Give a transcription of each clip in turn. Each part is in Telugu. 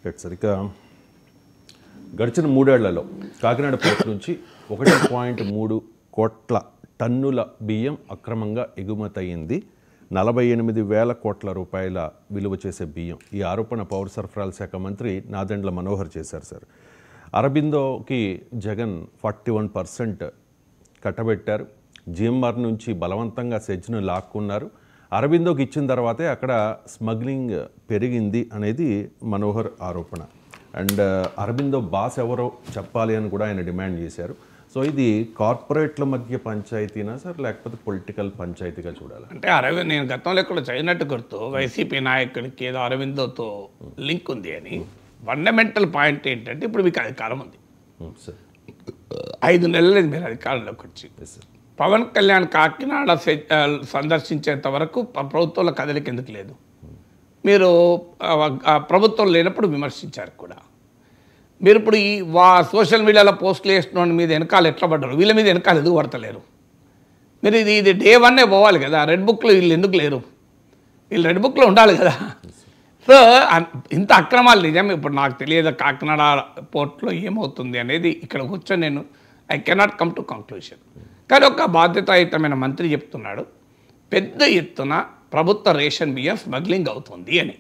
రైట్ సార్, ఇక గడిచిన 3 ఏళ్లలో కాకినాడ పోర్టు నుంచి 1.3 కోట్ల టన్నుల బియ్యం అక్రమంగా ఎగుమతయింది. 48,000 కోట్ల రూపాయల విలువ చేసే బియ్యం. ఈ ఆరోపణ పౌర సరఫరాల శాఖ మంత్రి నాదెండ్ల మనోహర్ చేశారు సార్. అరబిందోకి జగన్ 41% కట్టబెట్టారు. జిఎంఆర్ నుంచి బలవంతంగా సెజ్ను లాక్కున్నారు. అరబిందోకి ఇచ్చిన తర్వాతే అక్కడ స్మగ్లింగ్ పెరిగింది అనేది మనోహర్ ఆరోపణ. అండ్ అరబిందో బాస్ ఎవరో చెప్పాలి అని కూడా ఆయన డిమాండ్ చేశారు. సో ఇది కార్పొరేట్ల మధ్య పంచాయతీనా సార్, లేకపోతే పొలిటికల్ పంచాయతీగా చూడాలి? అంటే నేను గతంలో కూడా చదివినట్టు గుర్తు, వైసీపీ నాయకుడికి ఏదో అరవిందోతో లింక్ ఉంది అని. ఫండమెంటల్ పాయింట్ ఏంటంటే ఇప్పుడు మీకు అధికారం ఉంది సార్, 5 నెలలు మీరు అధికారంలోకి వచ్చి. పవన్ కళ్యాణ్ కాకినాడ సందర్శించేంత వరకు ప్రభుత్వంలో కదలిక ఎందుకు లేదు? మీరు ప్రభుత్వం లేనప్పుడు విమర్శించారు కూడా. మీరు ఇప్పుడు ఈ సోషల్ మీడియాలో పోస్టులు వేసిన మీద వెనకాల ఎట్లా పడ్డారు? వీళ్ళ మీద వెనకాల ఎందుకు పడతలేరు? మీరు ఇది డే 1 పోవాలి కదా. రెడ్ బుక్లో వీళ్ళు ఎందుకు లేరు? వీళ్ళు రెడ్ బుక్లో ఉండాలి కదా. సో ఇంత అక్రమాలు నిజం. ఇప్పుడు నాకు తెలియదు కాకినాడ పోర్ట్లో ఏమవుతుంది అనేది. ఇక్కడ కూర్చొని నేను I cannot come to conclusion. కానీ ఒక బాధ్యతాయుతమైన మంత్రి చెప్తున్నాడు పెద్ద ఎత్తున ప్రభుత్వ రేషన్ బియ్యం స్మగ్లింగ్ అవుతుంది అని.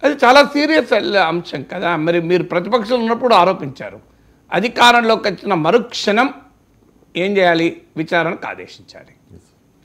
అది చాలా సీరియస్ అంశం కదా. మరి మీరు ప్రతిపక్షంలో ఉన్నప్పుడు ఆరోపించారు. అధికారంలోకి వచ్చిన మరుక్షణం ఏం చేయాలి? విచారణకు ఆదేశించాలి.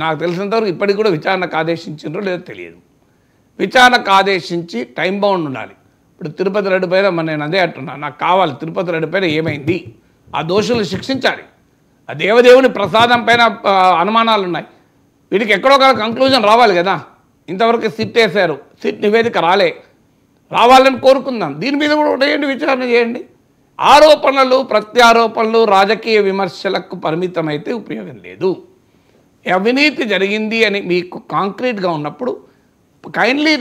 నాకు తెలిసినంతవరకు ఇప్పటికి కూడా విచారణకు ఆదేశించారో లేదో తెలియదు. విచారణకు ఆదేశించి టైం బౌండ్ ఉండాలి. ఇప్పుడు తిరుపతి రెడ్డి పైన నేను అదే అంటున్నాను, నాకు కావాలి తిరుపతి రెడ్డి పైన ఏమైంది, ఆ దోషులను శిక్షించాలి. ఆ దేవదేవుని ప్రసాదం పైన అనుమానాలు ఉన్నాయి. వీటికి ఎక్కడో ఒక కంక్లూజన్ రావాలి కదా. ఇంతవరకు సిట్ వేశారు, సిట్ నివేదిక రావాలని కోరుకుందాం. దీని మీద కూడా వేయండి, విచారణ చేయండి. ఆరోపణలు ప్రత్యారోపణలు రాజకీయ విమర్శలకు పరిమితమైతే ఉపయోగం లేదు. అవినీతి జరిగింది అని మీకు కాంక్రీట్గా ఉన్నప్పుడు కైండ్లీ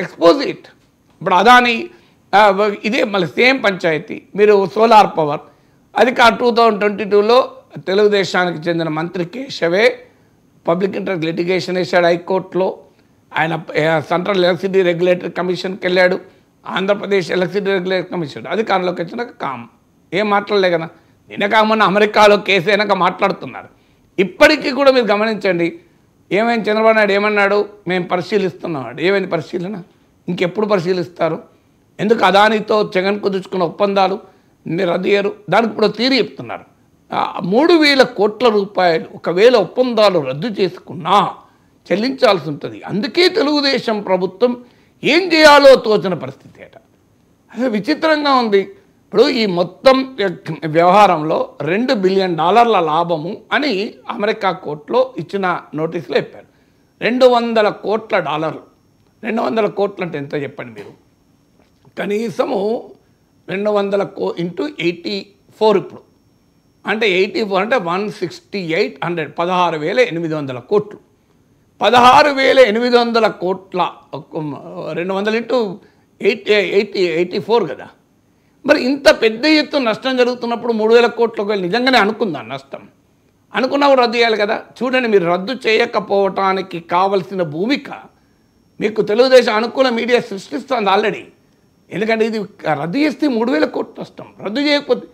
ఎక్స్పోజ్ ఇట్. ఇప్పుడు అదాని ఇదే మళ్ళీ సేమ్ పంచాయతీ. మీరు సోలార్ పవర్ అది 2022లో తెలుగుదేశానికి చెందిన మంత్రి కేశవే పబ్లిక్ ఇంట్రెస్ట్ లిటిగేషన్ వేశాడు హైకోర్టులో. ఆయన సెంట్రల్ ఎలక్ట్రిసిటీ రెగ్యులేటరీ కమిషన్కి వెళ్ళాడు. ఆంధ్రప్రదేశ్ ఎలక్ట్రిసిటీ రెగ్యులేటరీ కమిషన్ అధికారంలోకి వచ్చినాక ఏం మాట్లాడలే కదా. నిన్న కామన్న అమెరికాలో కేసు అయినాక మాట్లాడుతున్నారు. ఇప్పటికీ కూడా మీరు గమనించండి, ఏమైంది? చంద్రబాబు నాయుడు ఏమన్నాడు? మేము పరిశీలిస్తున్నాడు. ఏమైంది పరిశీలన? ఇంకెప్పుడు పరిశీలిస్తారు? ఎందుకు అదానితో జగన్ కుదుర్చుకున్న ఒప్పందాలు మీరు రద్దు చేయరు? దానికి ఇప్పుడు తీరి చెప్తున్నారు. 3,000 కోట్ల రూపాయలు ఒకవేళ ఒప్పందాలు రద్దు చేసుకున్నా చెల్లించాల్సి ఉంటుంది. అందుకే తెలుగుదేశం ప్రభుత్వం ఏం చేయాలో తోచిన పరిస్థితి అట. అసలు విచిత్రంగా ఉంది. ఇప్పుడు ఈ మొత్తం వ్యవహారంలో $2 బిలియన్ లాభము అని అమెరికా కోర్టులో ఇచ్చిన నోటీసులో చెప్పారు. $200 కోట్ల. 200 కోట్లు అంటే ఎంత చెప్పండి మీరు? కనీసము 200 ఇంటూ 84 ఇప్పుడు అంటే 84 అంటే 16800 16,800 కోట్లు. 16,800 కోట్ల 200 ఇంటూ 84 కదా. మరి ఇంత పెద్ద ఎత్తున నష్టం జరుగుతున్నప్పుడు 3,000 కోట్లకు నిజంగానే అనుకుందాం నష్టం. అనుకున్నప్పుడు రద్దు చేయాలి కదా. చూడండి, మీరు రద్దు చేయకపోవటానికి కావలసిన భూమిక మీకు తెలుగుదేశం అనుకూల మీడియా సృష్టిస్తుంది ఆల్రెడీ. ఎందుకంటే ఇది రద్దు చేస్తే 3,000 కోట్లు నష్టం. రద్దు చేయకపోతే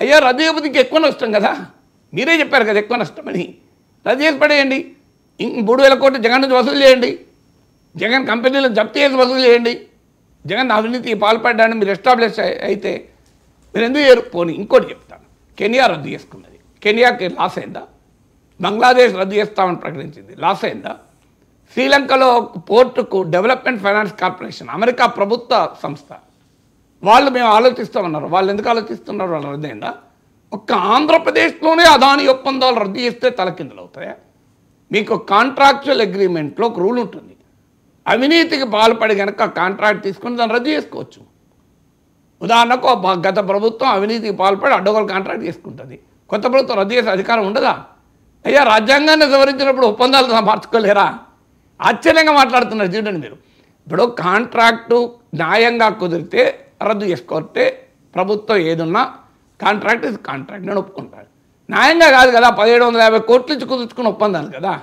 అయ్యా రద్దు చేయకపోతే ఇంకా ఎక్కువ నష్టం కదా. మీరే చెప్పారు కదా ఎక్కువ నష్టం అని. రద్దు చేసి పడేయండి. 3,000 కోట్లు జగన్ నుంచి వసూలు చేయండి. జగన్ కంపెనీలను జప్తు చేసి వసూలు చేయండి. జగన్ అవినీతికి పాల్పడ్డాన్ని మీరు ఎస్టాబ్లిష్ అయితే మీరు ఎందుకు చేయరు? పోనీ ఇంకోటి చెప్తాను. కెనియా రద్దు చేసుకున్నది. కెనియాకి లాస్ అయిందా? బంగ్లాదేశ్ రద్దు చేస్తామని ప్రకటించింది, లాస్ అయిందా? శ్రీలంకలో పోర్టుకు డెవలప్మెంట్ ఫైనాన్స్ కార్పొరేషన్ అమెరికా ప్రభుత్వ సంస్థ వాళ్ళు మేము ఆలోచిస్తామన్నారు. వాళ్ళు ఎందుకు ఆలోచిస్తున్నారు? వాళ్ళు రద్దు అయిందా? ఒక్క ఆంధ్రప్రదేశ్లోనే అదాని ఒప్పందాలు రద్దు చేస్తే తలకిందులు అవుతాయా? మీకు కాంట్రాక్చువల్ అగ్రిమెంట్లో ఒక రూల్ ఉంటుంది. అవినీతికి పాల్పడి కనుక కాంట్రాక్ట్ తీసుకుని దాన్ని రద్దు చేసుకోవచ్చు. ఉదాహరణకు గత ప్రభుత్వం అవినీతికి పాల్పడి అడ్డగోలు కాంట్రాక్ట్ చేసుకుంటుంది. కొత్త ప్రభుత్వం రద్దు చేసే అధికారం ఉండదా? అయ్యా రాజ్యాంగాన్ని సవరించినప్పుడు ఒప్పందాలు మార్చుకోలేరా? ఆశ్చర్యంగా మాట్లాడుతున్నారు చూడండి మీరు. ఇప్పుడు కాంట్రాక్టు న్యాయంగా కుదిరితే రద్దు చేసుకోతే ప్రభుత్వం ఏదున్నా కాంట్రాక్ట్ ఇస్ కాంట్రాక్ట్ నేను ఒప్పుకుంటాను. న్యాయంగా కాదు కదా. 1750 కోట్లు ఇచ్చి కుదుర్చుకున్న ఒప్పందాలు కదా.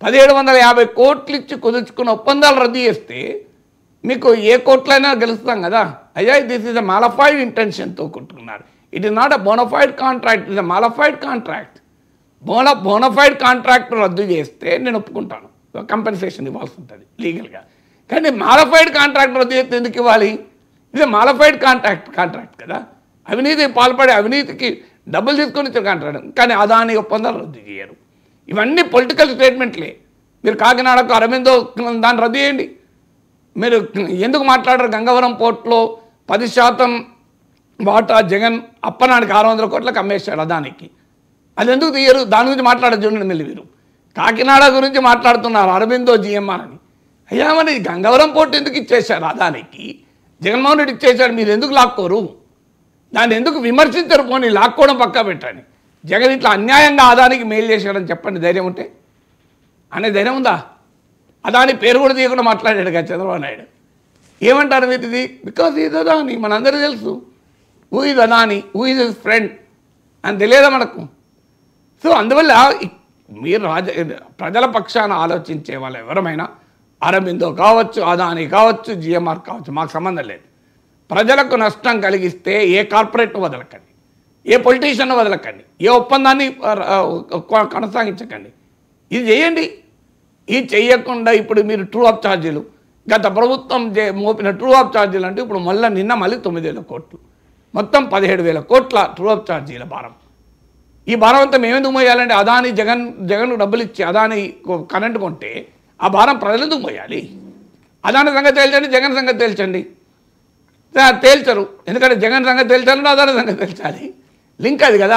1750 కోట్లు ఇచ్చి కుదుర్చుకున్న ఒప్పందాలు రద్దు చేస్తే మీకు ఏ కోర్టులైనా గెలుస్తాం కదా. అయ్యా దిస్ ఈజ్ అ మాలఫైడ్ ఇంటెన్షన్తో కొట్టుకున్నారు. It is not a bona fide contract, it is a mala fide contract. Bona fide contract రద్దు చేస్తే నేను ఒప్పుకుంటాను, కంపెన్సేషన్ ఇవ్వాల్సి ఉంటుంది లీగల్గా. కానీ మాలఫైడ్ కాంట్రాక్ట్ రద్దు చేస్తే ఎందుకు ఇవ్వాలి? ఇది మాలఫైడ్ కాంట్రాక్ట్ కదా. అవినీతి పాల్పడే, అవినీతికి డబ్బులు తీసుకొని ఇచ్చిన కాంట్రాక్ట్. కానీ అదాని ఒప్పందాలు రద్దు చేయరు. ఇవన్నీ పొలిటికల్ స్టేట్మెంట్లే. మీరు కాకినాడకు అరవిందో దాన్ని రద్దు చేయండి. మీరు ఎందుకు మాట్లాడరు? గంగవరం పోర్టులో 10% వాటా జగన్ అప్పనానికి 600 కోట్లకు అమ్మేశాడు అదానికి. అది ఎందుకు తీయరు? దాని గురించి మాట్లాడదు చూడండి. మళ్ళీ మీరు కాకినాడ గురించి మాట్లాడుతున్నారు, అరవిందో జిఎంఆర్ అని. అయ్యా మరి గంగవరం పోర్టు ఎందుకు ఇచ్చేశారు అదానికి? జగన్మోహన్ రెడ్డి ఇచ్చేశాడు, మీరు ఎందుకు లాక్కోరు? దాన్ని ఎందుకు విమర్శించరు? పోనీ లాక్కోవడం పక్కా పెట్టండి. జగన్ ఇట్లా అన్యాయంగా అదానికి మేలు చేశాడని చెప్పండి ధైర్యం ఉంటే. అనే ధైర్యం ఉందా? అదాని పేరు కూడా తీయకుండా మాట్లాడాడు కదా చంద్రబాబు నాయుడు. ఏమంటారు మీరు ఇది? బికాజ్ ఈజ్ అదాని, మనందరూ తెలుసు. Who is Adani, who is his friend అని తెలియదా మనకు? సో అందువల్ల మీరు ప్రజల పక్షాన ఆలోచించే వాళ్ళు ఎవరమైనా, అరబిందో కావచ్చు, అదాని కావచ్చు, జిఎంఆర్ కావచ్చు, మాకు సంబంధం లేదు. ప్రజలకు నష్టం కలిగిస్తే ఏ కార్పొరేట్ను వదలకండి, ఏ పొలిటీషియన్ను వదలకండి, ఏ ఒప్పందాన్ని కొనసాగించకండి. ఇది చేయండి. ఇది చేయకుండా ఇప్పుడు మీరు ట్రూ ఆఫ్ ఛార్జీలు, గత ప్రభుత్వం మోపిన ట్రూ ఆఫ్ ఛార్జీలు అంటే ఇప్పుడు మళ్ళీ 9,000 కోట్లు, మొత్తం 17,000 కోట్ల ట్రూ ఆఫ్ ఛార్జీల భారం. ఈ భారం అంతా మేమెందుకు మోయాలంటే అదాని జగన్ డబ్బులు ఇచ్చి అదాని కరెంటు కొంటే ఆ భారం ప్రజలు ఎందుకు మోయాలి? అదాని సంగతి తేల్చండి, జగన్ సంగతి తేల్చండి. తేల్చరు, ఎందుకంటే జగన్ సంగతి తేల్చాలంటే అదాని సంగతి తేల్చాలి. లింక్ అది కదా.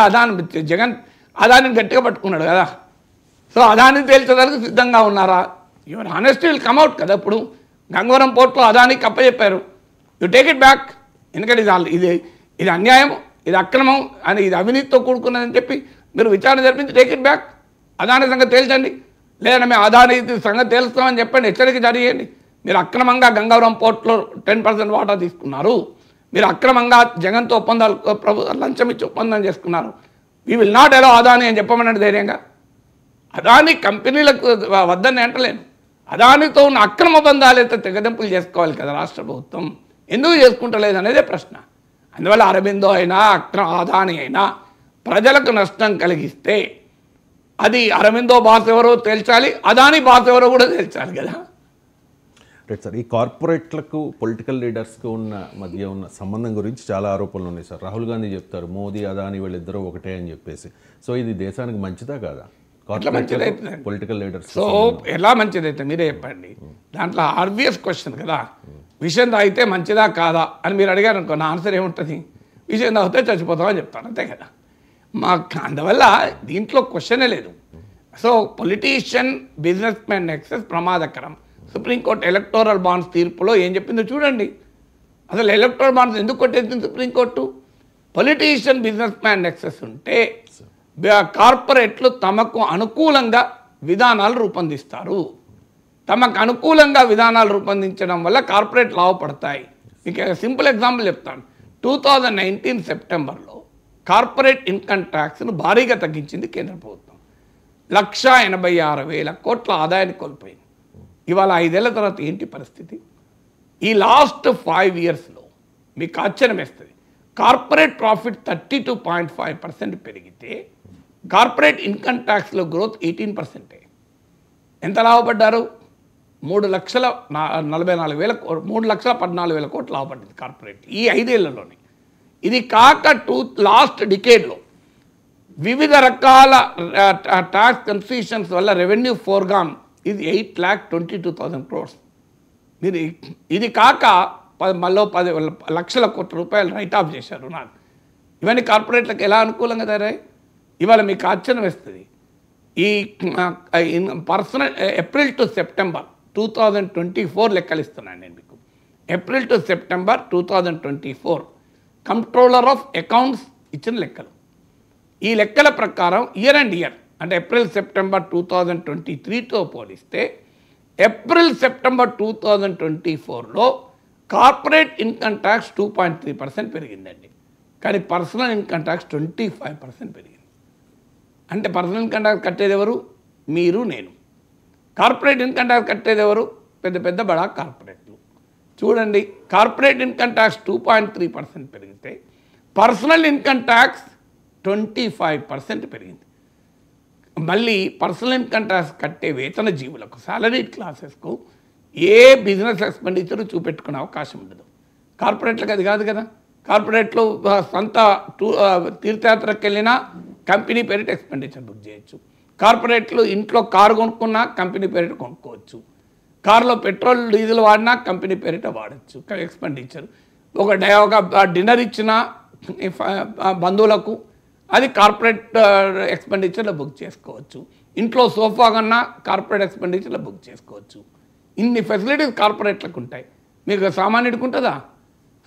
జగన్ అదానిని గట్టిగా పట్టుకున్నాడు కదా. సో అదాని తేల్చేదానికి సిద్ధంగా ఉన్నారా? యువర్ హానెస్టీ విల్ కమ్అవుట్ కదా. ఇప్పుడు గంగవరం పోర్టులో అదానికి అప్పచెప్పారు, యు టేక్ ఇట్ బ్యాక్. ఎందుకంటే ఇది అన్యాయం, ఇది అక్రమం అని, ఇది అవినీతితో కూడుకున్నదని చెప్పి మీరు విచారణ జరిపించి టేక్ ఇట్ బ్యాక్. అదాని సంగతి తేల్చండి. లేదా మేము అదాని సంగతి తేల్స్తామని చెప్పండి, హెచ్చరిక జారీ చేయండి. మీరు అక్రమంగా గంగవరం పోర్టులో 10% వాటా తీసుకున్నారు, మీరు అక్రమంగా జగన్తో ఒప్పందాలు లంచం ఇచ్చి ఒప్పందం చేసుకున్నారు. We will not allow Adani అని చెప్పమనండి ధైర్యంగా. అదాని కంపెనీలకు వద్దని అంటలేను, అదానితో ఉన్న అక్రమ బంధాలైతే తెగదెంపులు చేసుకోవాలి కదా రాష్ట్ర ప్రభుత్వం. ఎందుకు చేసుకుంటలేదు అనేదే ప్రశ్న. అందువల్ల అరబిందో అయినా అదాని అయినా ప్రజలకు నష్టం కలిగిస్తే అది అరబిందో బాస్ ఎవరో తేల్చాలి, అదాని బాస్ ఎవరో కూడా తేల్చాలి కదా. రైట్ సార్, ఈ కార్పొరేట్లకు పొలిటికల్ లీడర్స్కి మధ్య ఉన్న సంబంధం గురించి చాలా ఆరోపణలు ఉన్నాయి సార్. రాహుల్ గాంధీ చెప్తారు మోదీ అదాని వీళ్ళిద్దరూ ఒకటే అని చెప్పేసి. సో ఇది దేశానికి మంచిదా కాదా? పొలిటికల్ లీడర్స్ సో ఎలా మంచిదైతే మీరే చెప్పండి. దాంట్లో ఆబ్వియస్ క్వశ్చన్ కదా, విషయం తాగితే మంచిదా కాదా అని మీరు అడిగారు అనుకో, నా ఆన్సర్ ఏముంటుంది? విషయం తాగితే చచ్చిపోతామని చెప్తాను, అంతే కదా. అందువల్ల దీంట్లో క్వశ్చనే లేదు. So politician business man nexus ప్రమాదకరం. సుప్రీంకోర్టు ఎలక్టోరల్ బాండ్స్ తీర్పులో ఏం చెప్పిందో చూడండి. అసలు ఎలక్టోరల్ బాండ్స్ ఎందుకు కొట్టేసింది supreme court? Politician business man nexus ఉంటే కార్పొరేట్లు తమకు అనుకూలంగా విధానాలు రూపొందిస్తారు. తమకు అనుకూలంగా విధానాలు రూపొందించడం వల్ల కార్పొరేట్ లాభపడతాయి. మీకు సింపుల్ ఎగ్జాంపుల్ చెప్తాను. 2019 సెప్టెంబర్లో కార్పొరేట్ ఇన్కమ్ ట్యాక్స్ను భారీగా తగ్గించింది కేంద్ర ప్రభుత్వం. 1,86,000 కోట్ల ఆదాయాన్ని కోల్పోయింది. ఇవాళ 5 ఏళ్ల తర్వాత ఏంటి పరిస్థితి? ఈ లాస్ట్ 5 ఇయర్స్లో మీకు ఆశ్చర్యం వేస్తుంది. కార్పొరేట్ ప్రాఫిట్ 32.5% పెరిగితే కార్పొరేట్ ఇన్కమ్ ట్యాక్స్లో గ్రోత్ 18%. ఎంత లాభపడ్డారు? 3,14,000 కోట్లు లాభపడింది కార్పొరేట్ ఈ 5 ఏళ్లలోనే. ఇది కాక లాస్ట్ డికేడ్లో వివిధ రకాల ట్యాక్స్ కన్సెషన్స్ వల్ల రెవెన్యూ ఫోర్గాన్ ఇది 8,22,000 crores. మీరు ఇది కాక 10 లక్షల కోట్ల రూపాయలు రైట్ ఆఫ్ చేశారు నాకు. ఇవన్నీ కార్పొరేట్లకు ఎలా అనుకూలంగా తయారై ఇవాళ మీకు ఆశ్చర్యం వేస్తుంది. ఈ పర్సనల్ ఏప్రిల్ టు సెప్టెంబర్ 2024 లెక్కలు ఇస్తున్నాను నేను మీకు. April to September 2024 controller of accounts ఇచ్చిన లెక్కలు. ఈ లెక్కల ప్రకారం ఇయర్ అండ్ ఇయర్ అంటే ఏప్రిల్ సెప్టెంబర్ 2023తో పోలిస్తే ఏప్రిల్ సెప్టెంబర్ 2024లో కార్పొరేట్ ఇన్కమ్ ట్యాక్స్ 2.3% పెరిగిందండి. కానీ పర్సనల్ ఇన్కమ్ ట్యాక్స్ 25% పెరిగింది. అంటే పర్సనల్ ఇన్కమ్ ట్యాక్స్ కట్టేది ఎవరు? మీరు, నేను. కార్పొరేట్ ఇన్కమ్ ట్యాక్స్ కట్టేది ఎవరు? పెద్ద పెద్ద బడా కార్పొరేట్లు. చూడండి, కార్పొరేట్ ఇన్కమ్ ట్యాక్స్ 2.3% పెరిగితే పర్సనల్ ఇన్కమ్ ట్యాక్స్ 25% పెరిగింది. మళ్ళీ పర్సనల్ ఇన్కమ్ ట్యాక్స్ కట్టే వేతన జీవులకు, సాలరీ క్లాసెస్కు ఏ బిజినెస్ ఎక్స్పెండిచర్ చూపెట్టుకునే అవకాశం ఉండదు. కార్పొరేట్లకు అది కాదు కదా. కార్పొరేట్లో సొంత తీర్థయాత్రకు వెళ్ళినా కంపెనీ పేరిట ఎక్స్పెండిచర్ బుక్ చేయొచ్చు. కార్పొరేట్లు ఇంట్లో కారు కొనుక్కున్నా కంపెనీ పేరిట కొనుక్కోవచ్చు. కారులో పెట్రోల్ డీజిల్ వాడినా కంపెనీ పేరిట వాడచ్చు ఎక్స్పెండిచర్. ఒక డిన్నర్ ఇచ్చిన బంధువులకు అది కార్పొరేట్ ఎక్స్పెండిచర్లో బుక్ చేసుకోవచ్చు. ఇంట్లో సోఫా కన్నా కార్పొరేట్ ఎక్స్పెండిచర్లో బుక్ చేసుకోవచ్చు. ఇన్ని ఫెసిలిటీస్ కార్పొరేట్లకు ఉంటాయి. మీకు సామాన్యుడికి ఉంటుందా?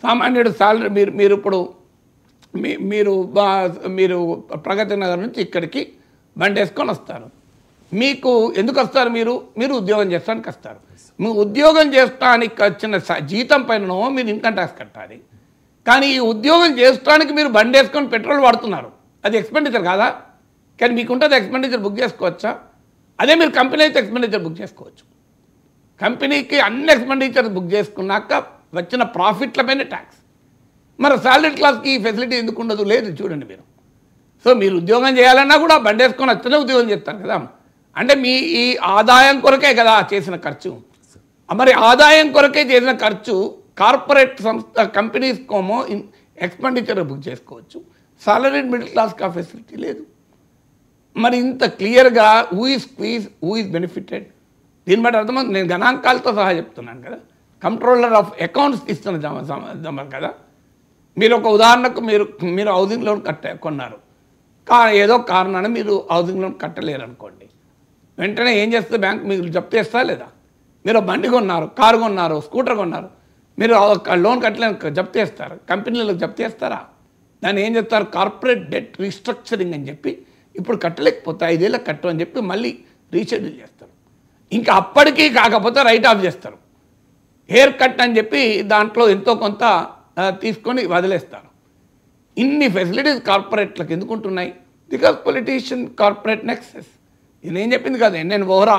సామాన్యుడు సాలరీ మీరు ఇప్పుడు మీరు ప్రగతి నగర్ నుంచి ఇక్కడికి బండి వేసుకొని వస్తారు. మీకు ఎందుకు వస్తారు? మీరు ఉద్యోగం చేస్తానికి వస్తారు. మీరు ఉద్యోగం చేస్తానికి వచ్చిన జీతం పైననో మీరు ఇన్కమ్ ట్యాక్స్ కట్టాలి. కానీ ఈ ఉద్యోగం చేయడానికి మీరు బండి వేసుకొని పెట్రోల్ వాడుతున్నారు, అది ఎక్స్పెండిచర్ కాదా? కానీ మీకు ఉంటుంది ఎక్స్పెండిచర్ బుక్ చేసుకోవచ్చా? అదే మీరు కంపెనీ అయితే ఎక్స్పెండిచర్ బుక్ చేసుకోవచ్చు. కంపెనీకి అన్ని ఎక్స్పెండిచర్ బుక్ చేసుకున్నాక వచ్చిన ప్రాఫిట్ల పైన ట్యాక్స్. మరి సాలరీ క్లాస్కి ఈ ఫెసిలిటీ ఎందుకు ఉండదు? లేదు, చూడండి మీరు. సో మీరు ఉద్యోగం చేయాలన్నా కూడా బండి వేసుకొని వస్తేనే ఉద్యోగం చేస్తారు కదా. అంటే మీ ఈ ఆదాయం కొరకే కదా చేసిన ఖర్చు. మరి ఆదాయం కొరకే చేసిన ఖర్చు కార్పొరేట్ సంస్థ కంపెనీస్ కోమో ఎక్స్పెండిచర్ బుక్ చేసుకోవచ్చు. సాలరీ మిడిల్ క్లాస్కి ఆ ఫెసిలిటీ లేదు. మరి ఇంత క్లియర్గా who is squeeze, who is benefited, దీన్ని బట్టి అర్థమవుతుంది. నేను గణాంకాలతో సహా చెప్తున్నాను కదా. కంట్రోలర్ ఆఫ్ అకౌంట్స్ ఇస్తున్న కదా. మీరు ఒక ఉదాహరణకు మీరు హౌసింగ్ లోన్ కొన్నారు, ఏదో కారణాన్ని మీరు హౌసింగ్ లోన్ కట్టలేరు అనుకోండి. వెంటనే ఏం చేస్తే బ్యాంక్ మీకు జప్తు చేస్తా లేదా? మీరు బండి కొన్నారు, కారు కొన్నారు, స్కూటర్ కొన్నారు, మీరు లోన్ కట్టలేని జప్తు చేస్తారు. కంపెనీలకు జప్తు చేస్తారా? దాన్ని ఏం చేస్తారు? కార్పొరేట్ డెట్ రీస్ట్రక్చరింగ్ అని చెప్పి ఇప్పుడు కట్టలేకపోతే 5 ఏళ్ళకి కట్టు అని చెప్పి మళ్ళీ రీషెడ్యూల్ చేస్తారు. ఇంకా అప్పటికీ కాకపోతే రైట్ ఆఫ్ చేస్తారు. హెయిర్ కట్ అని చెప్పి దాంట్లో ఎంతో కొంత తీసుకొని వదిలేస్తారు. ఇన్ని ఫెసిలిటీస్ కార్పొరేట్లకు ఎందుకు ఉంటున్నాయి? Because politician corporate nexus. ఇది నేను చెప్పింది కాదు. ఎన్ఎన్ వోహ్రా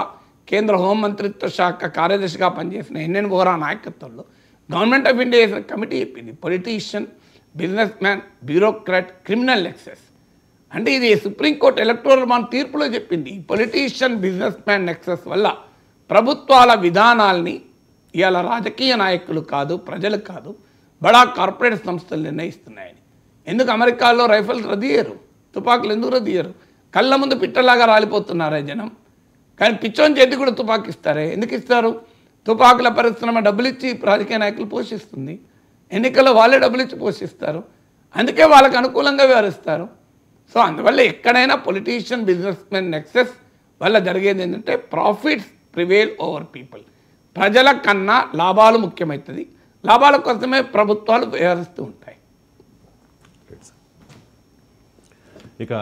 కేంద్ర హోంమంత్రిత్వ శాఖ కార్యదర్శిగా పనిచేసిన ఎన్ఎన్ వోహ్రా నాయకత్వంలో గవర్నమెంట్ ఆఫ్ ఇండియా చేసిన కమిటీ చెప్పింది, politician, business man, bureaucrat, criminal nexus. అంటే ఇది సుప్రీంకోర్టు ఎలక్టోరల్ బాండ్ తీర్పులో చెప్పింది. ఈ పొలిటీషియన్, బిజినెస్ మ్యాన్ నెక్సెస్ వల్ల ప్రభుత్వాల విధానాల్ని ఇవాళ రాజకీయ నాయకులు కాదు, ప్రజలు కాదు, బడా కార్పొరేట్ సంస్థలు నిర్ణయిస్తున్నాయని. ఎందుకు అమెరికాలో రైఫిల్స్ రద్దీయరు, తుపాకులు ఎందుకు రద్దీయరు? కళ్ళ ముందు పిట్టలాగా రాలిపోతున్నారే జనం. కానీ పిచ్చోని చేతి కూడా తుపాకు ఇస్తారే, ఎందుకు ఇస్తారు? తుపాకుల పరిశ్రమ డబ్బులు ఇచ్చి రాజకీయ నాయకులు పోషిస్తుంది. ఎన్నికల్లో వాళ్ళే డబ్బులు ఇచ్చి పోషిస్తారు. అందుకే వాళ్ళకు అనుకూలంగా వ్యవహరిస్తారు. సో అందువల్ల ఎక్కడైనా పొలిటీషియన్, బిజినెస్ మెన్ నెక్సెస్ వల్ల జరిగేది ఏంటంటే ప్రాఫిట్స్ ప్రివేల్ ఓవర్ పీపుల్. ప్రజల కన్నా లాభాలు ముఖ్యమవుతుంది. లాభాల కోసమే ప్రభుత్వాలు వ్యవహరిస్తూ ఉంటాయి. ఇక